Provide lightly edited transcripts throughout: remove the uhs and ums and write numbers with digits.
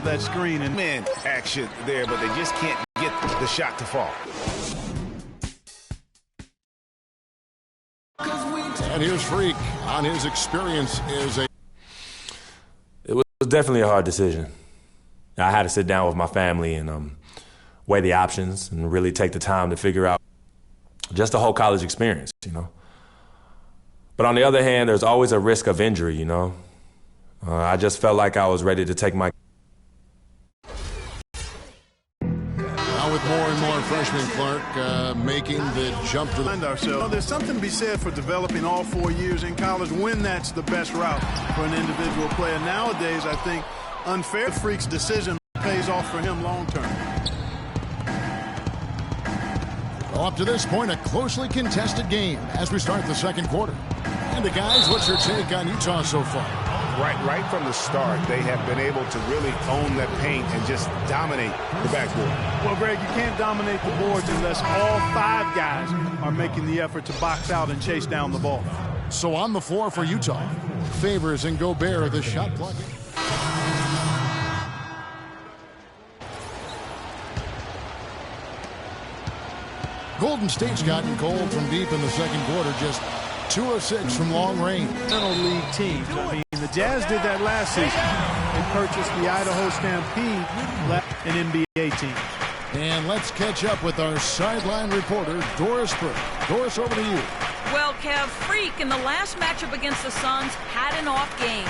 that screen and man action there, but they just can't get the shot to fall. And here's Freak on his experience as a... It was definitely a hard decision. I had to sit down with my family and weigh the options and really take the time to figure out just the whole college experience, you know. But on the other hand, there's always a risk of injury, you know. I just felt like I was ready to take my... Now with more and more freshmen, Clark, making the jump to the... ourselves. There's something to be said for developing all 4 years in college when that's the best route for an individual player. Nowadays, I think unfair Freak's decision pays off for him long term. Well, up to this point, a closely contested game as we start the second quarter. And guys, what's your take on Utah so far? Right from the start, they have been able to really own that paint and just dominate the backboard. Well, Greg, you can't dominate the boards unless all 5 guys are making the effort to box out and chase down the ball. So on the floor for Utah, Favors and Gobert the shot blocking. Golden State's gotten cold from deep in the second quarter, just 2 of 6 from long range. League teams. I mean, the Jazz did that last season. They purchased the Idaho Stampede, an NBA team. And let's catch up with our sideline reporter, Doris Burke. Doris, over to you. Well, Kev, Freak in the last matchup against the Suns had an off game.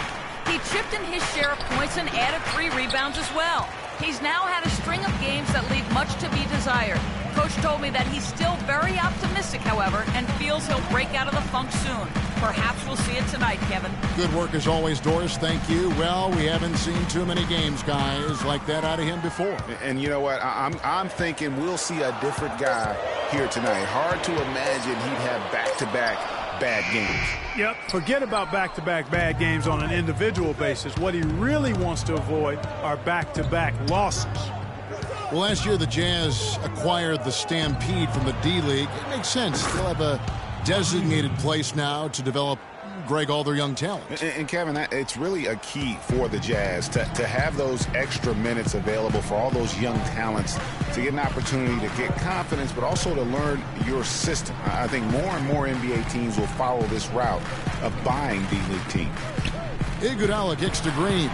He chipped in his share of points and added 3 rebounds as well. He's now had a string of games that leave much to be desired. Coach told me that he's still very optimistic, however, and feels he'll break out of the funk soon. Perhaps we'll see it tonight, Kevin. Good work as always, Doris. Thank you. Well, we haven't seen too many games, guys, like that out of him before. And you know what? I'm thinking we'll see a different guy here tonight. Hard to imagine he'd have back-to-back bad games. Yep, forget about back-to-back bad games on an individual basis. What he really wants to avoid are back-to-back losses. Well, last year the Jazz acquired the Stampede from the D-League. It makes sense. They'll have a designated place now to develop, Greg, all their young talent. And Kevin, it's really a key for the Jazz to have those extra minutes available for all those young talents to get an opportunity to get confidence, but also to learn your system. I think more and more NBA teams will follow this route of buying D-League teams. Iguodala kicks to Green.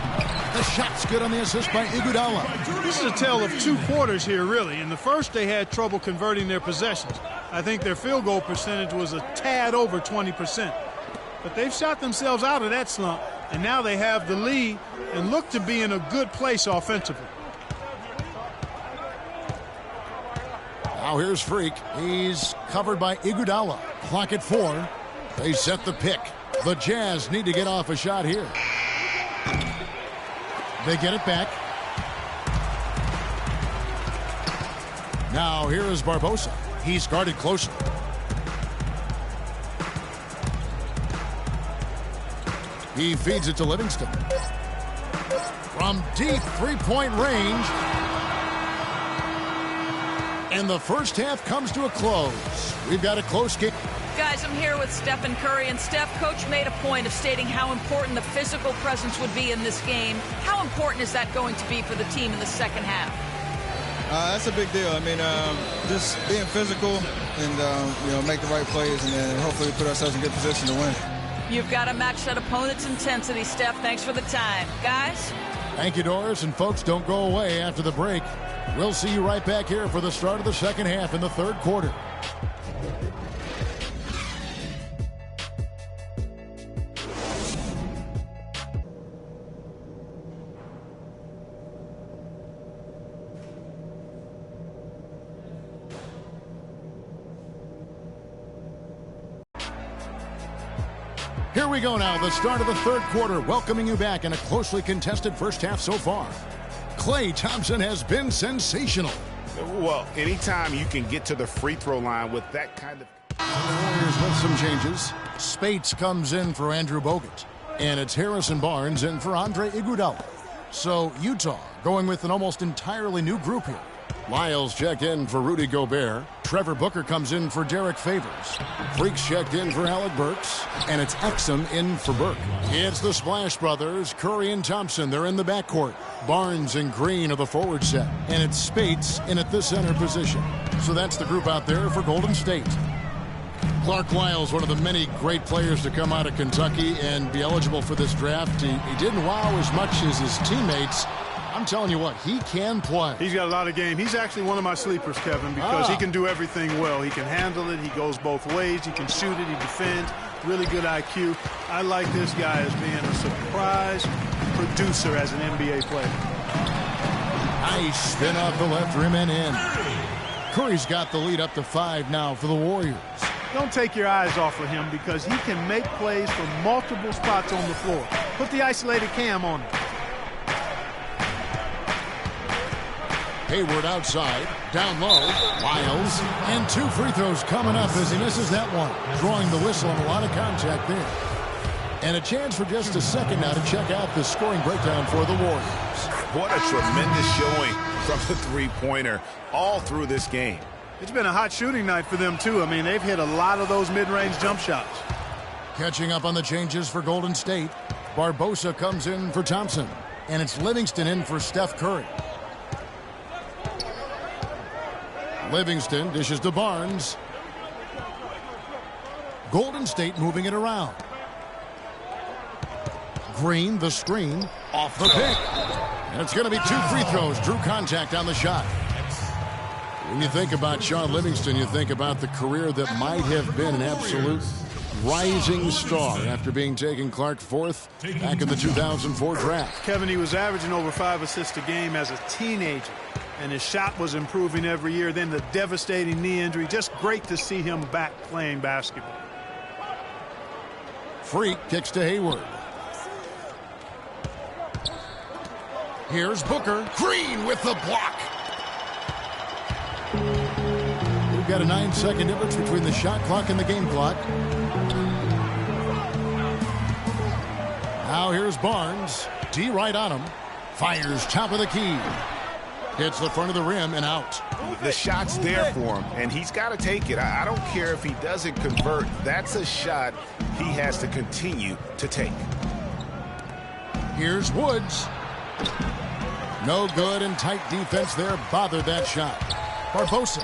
The shot's good on the assist by Iguodala. This is a tale of 2 quarters here, really. In the first, they had trouble converting their possessions. I think their field goal percentage was a tad over 20%. But they've shot themselves out of that slump, and now they have the lead and look to be in a good place offensively. Now here's Freak. He's covered by Iguodala. Clock at 4. They set the pick. The Jazz need to get off a shot here. They get it back. Now here is Barbosa. He's guarded closely. He feeds it to Livingston. From deep three-point range. And the first half comes to a close. We've got a close game. Guys, I'm here with Stephen Curry, and Steph, Coach made a point of stating how important the physical presence would be in this game. How important is that going to be for the team in the second half? That's a big deal. I mean, just being physical and, make the right plays, and then hopefully put ourselves in good position to win. You've got to match that opponent's intensity, Steph. Thanks for the time. Guys? Thank you, Doris. And, folks, don't go away after the break. We'll see you right back here for the start of the second half in the third quarter. Here we go now, the start of the third quarter, welcoming you back in a closely contested first half so far. Klay Thompson has been sensational. Well, anytime you can get to the free throw line with that kind of... The Warriors with some changes. Spates comes in for Andrew Bogut. And it's Harrison Barnes in for Andre Iguodala. So Utah going with an almost entirely new group here. Lyles checked in for Rudy Gobert. Trevor Booker comes in for Derek Favors. Freaks checked in for Alec Burks. And it's Exum in for Burke. It's the Splash Brothers, Curry and Thompson. They're in the backcourt. Barnes and Green are the forward set. And it's Spates in at the center position. So that's the group out there for Golden State. Clark Lyles, one of the many great players to come out of Kentucky and be eligible for this draft. He didn't wow as much as his teammates. I'm telling you what, he can play. He's got a lot of game. He's actually one of my sleepers, Kevin, because he can do everything well. He can handle it. He goes both ways. He can shoot it. He defends. Really good IQ. I like this guy as being a surprise producer as an NBA player. Nice spin off the left rim and in. Curry's got the lead up to 5 now for the Warriors. Don't take your eyes off of him because he can make plays from multiple spots on the floor. Put the isolated cam on him. Hayward outside, down low, Lyles, and 2 free throws coming up as he misses that one. Drawing the whistle and a lot of contact there. And a chance for just a second now to check out the scoring breakdown for the Warriors. What a tremendous showing from the three-pointer all through this game. It's been a hot shooting night for them, too. I mean, they've hit a lot of those mid-range jump shots. Catching up on the changes for Golden State, Barbosa comes in for Thompson. And it's Livingston in for Steph Curry. Livingston dishes to Barnes. Golden State moving it around. Green, the screen, off the pick. And it's going to be 2 free throws. Drew contact on the shot. When you think about Shaun Livingston, you think about the career that might have been an absolute rising star after being taken Clark 4th back in the 2004 draft. Kevin, he was averaging over 5 assists a game as a teenager, and his shot was improving every year. Then the devastating knee injury. Just great to see him back playing basketball. Freak kicks to Hayward. Here's Booker. Green with the block. We've got a 9-second difference between the shot clock and the game clock. Now here's Barnes. D right on him. Fires top of the key. Hits the front of the rim and out. The shot's there for him, and he's got to take it. I don't care if he doesn't convert. That's a shot he has to continue to take. Here's Woods. No good, and tight defense there bothered that shot. Barbosa.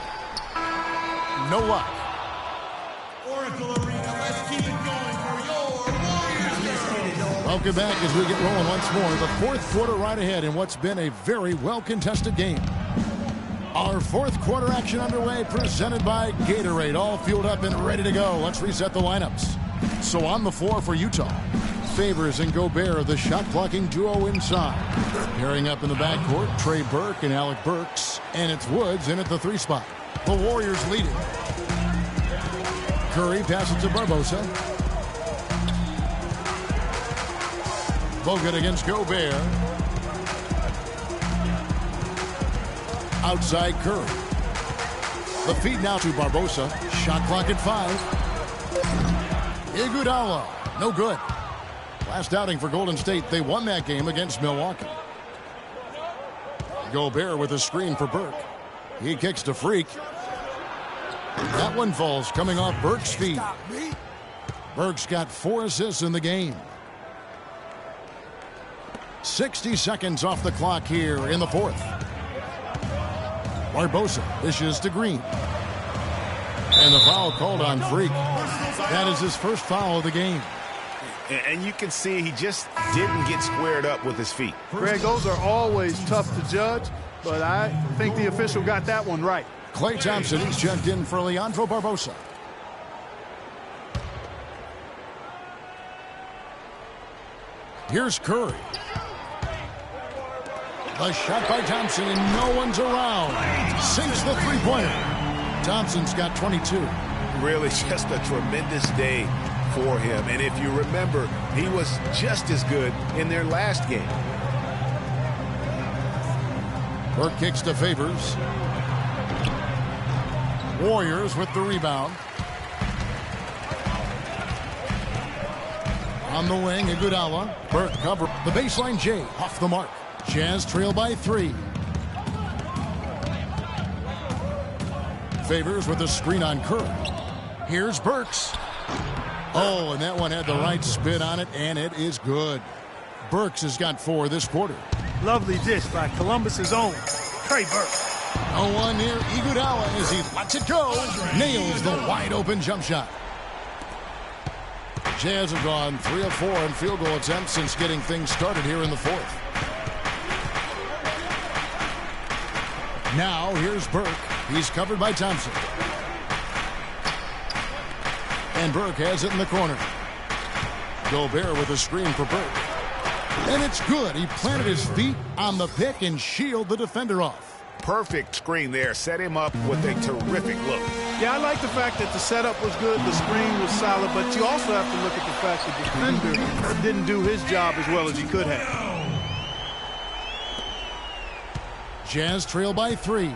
No luck. Oracle Arena, let's keep it going for your Warriors. Welcome back as we get rolling once more. The 4th quarter right ahead in what's been a very well-contested game. Our 4th quarter action underway, presented by Gatorade. All fueled up and ready to go. Let's reset the lineups. So on the floor for Utah, Favors and Gobert, the shot-blocking duo inside. Pairing up in the backcourt, Trey Burke and Alec Burks. And it's Woods in at the 3 spot. The Warriors leading. Curry passes to Barbosa. Bogut against Gobert. Outside Curry. The feed now to Barbosa. Shot clock at 5. Iguodala. No good. Last outing for Golden State. They won that game against Milwaukee. Gobert with a screen for Burke. He kicks to Freak. That one falls coming off Burke's feet. Burke's got 4 assists in the game. 60 seconds off the clock here in the 4th. Barbosa dishes to Green. And the foul called on Freak. That is his first foul of the game. And you can see he just didn't get squared up with his feet. Greg, those are always tough to judge, but I think the official got that one right. Klay Thompson is checked in for Leandro Barbosa. Here's Curry. The shot by Thompson, and no one's around. Sinks the three-pointer. Thompson's got 22. Really just a tremendous day for him. And if you remember, he was just as good in their last game. Burke kicks to Favors. Warriors with the rebound. On the wing, Iguodala. Burke cover. The baseline J off the mark. Jazz trail by 3. Favors with a screen on Curry. Here's Burks. Oh, and that one had the right spin on it, and it is good. Burks has got 4 this quarter. Lovely dish by Columbus's own Trey Burks. No one near Iguodala as he lets it go. Nails the wide-open jump shot. Jazz have gone 3 of 4 in field goal attempts since getting things started here in the fourth. Now here's Burke. He's covered by Thompson. And Burke has it in the corner. Gobert with a screen for Burke. And it's good. He planted his feet on the pick and shielded the defender off. Perfect screen there. Set him up with a terrific look. Yeah, I like the fact that the setup was good, the screen was solid, but you also have to look at the fact that the defender didn't do his job as well as he could have. Jazz trail by 3.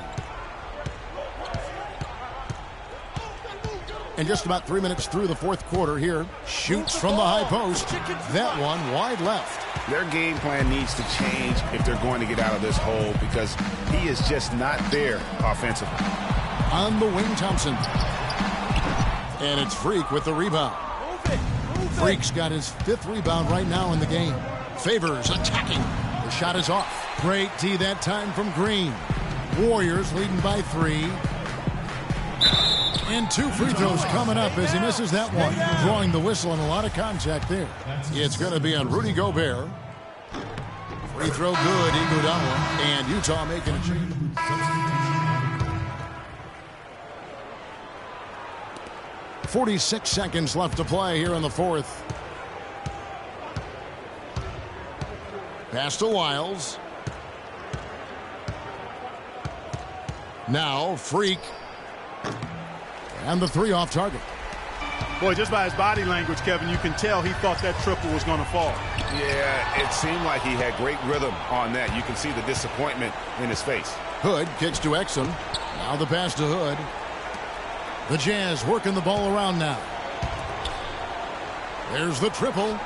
And just about 3 minutes through the fourth quarter here. Shoots from the high post. That one wide left. Their game plan needs to change if they're going to get out of this hole because he is just not there offensively. On the wing, Thompson. And it's Freak with the rebound. Freak's got his 5th rebound right now in the game. Favors attacking. The shot is off. Great D that time from Green. Warriors leading by 3. And 2 free throws coming up as he misses that one. Drawing the whistle and a lot of contact there. It's going to be on Rudy Gobert. Free throw good, Iguodala. And Utah making a change. .46 seconds left to play here in the fourth. Pass to Wiles. Now Freak. And the 3 off target. Boy, just by his body language, Kevin, you can tell he thought that triple was going to fall. Yeah, it seemed like he had great rhythm on that. You can see the disappointment in his face. Hood kicks to Exum. Now the pass to Hood. The Jazz working the ball around now. There's the triple.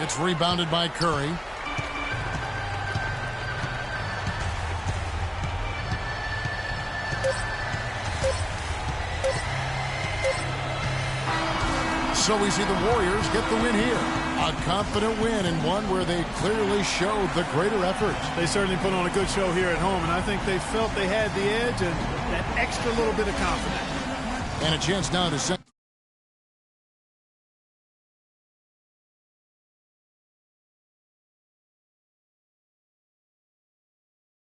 It's rebounded by Curry. So we see the Warriors get the win here. A confident win and one where they clearly showed the greater effort. They certainly put on a good show here at home, and I think they felt they had the edge and that extra little bit of confidence. And a chance now to set